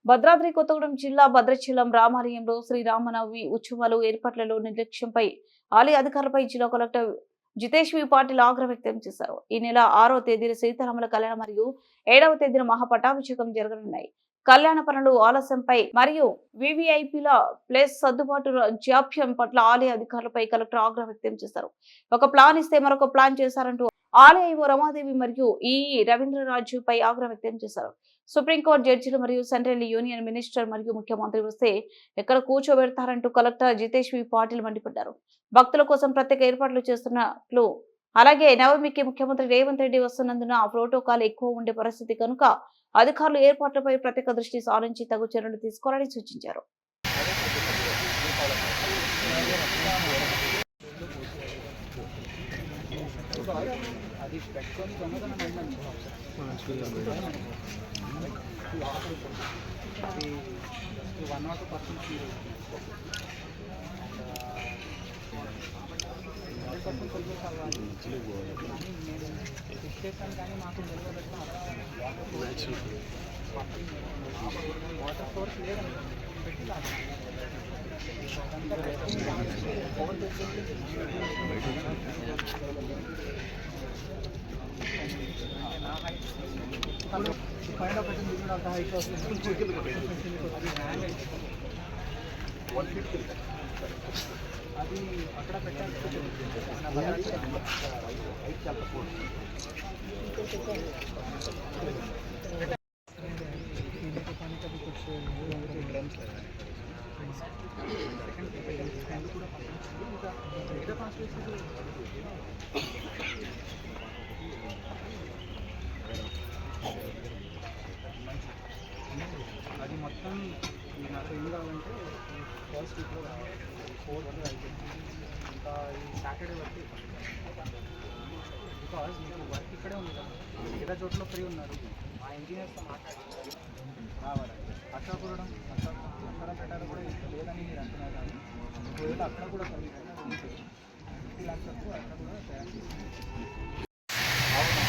భద్రాద్రి కొత్తగూడెం జిల్లా భద్రాచలం రామాలయంలో శ్రీరామనవమి ఉత్సవాలు ఏర్పాట్లలో నిర్లక్ష్యంపై ఆలయ అధికారులపై జిల్లా కలెక్టర్ జితేష్ వి పాటిల్ ఆగ్రహం వ్యక్తం చేశారు. ఈ నెల 6వ తేదీన సీతారాముల కళ్యాణం మరియు 7వ తేదీన మహాపటాభిషేకం జరగనున్నాయి. కళ్యాణ పనులు ఆలస్యంపై మరియు వివిఐపీల ప్లేస్ సర్దుబాటు జాప్యం పట్ల ఆలయ అధికారులపై కలెక్టర్ ఆగ్రహం వ్యక్తం చేశారు. ఒక ప్లాన్ ఇస్తే మరొక ప్లాన్ చేశారంటూ ఆలయ ఈవో రమాదేవి మరియు రవీంద్రరాజుపై ఆగ్రహం వ్యక్తం చేశారు. సుప్రీంకోర్టు జడ్జిలు మరియు సెంట్రల్ యూనియన్ మినిస్టర్ మరియు ముఖ్యమంత్రి వస్తే ఎక్కడ కూర్చోబెడతారంటూ కలెక్టర్ జితేష్ వి పాటిల్ మండిపడ్డారు. భక్తుల కోసం ప్రత్యేక ఏర్పాట్లు చేస్తున్నట్లు, అలాగే నవమికి ముఖ్యమంత్రి రేవంత్ రెడ్డి వస్తున్నందున ప్రోటోకాల్ ఎక్కువ ఉండే పరిస్థితి కనుక అధికారులు ఏర్పాట్లపై ప్రత్యేక దృష్టి సారించి తగు చర్యలు తీసుకోవాలని సూచించారు. వాటర్ సోర్స్ లేదండి find out the movement of the height of అది అక్కడ పెట్టాలి అది మొత్తం నాకు ఏం కావాలంటే ఫస్ట్ వీక్లో 4 వరకు అయిపోయింది. ఇంకా ఈ సాటర్డే వరకు బికాజ్ మీకు వర్క్ ఇక్కడే ఉంది కదా, ఇతర చోట్ల ఫ్రీ ఉన్నారు. ఆ ఇంజనీర్స్తో మాట్లాడి రావాలండి. అక్షరపురం అక్షరపేటలో కూడా లేదని మీరు అంటున్నారు, కానీ ఒకవేళ అక్కడ కూడా కలిగి 50 lakhs వరకు అక్కడ కూడా తయారు చేస్తుంది. అవునా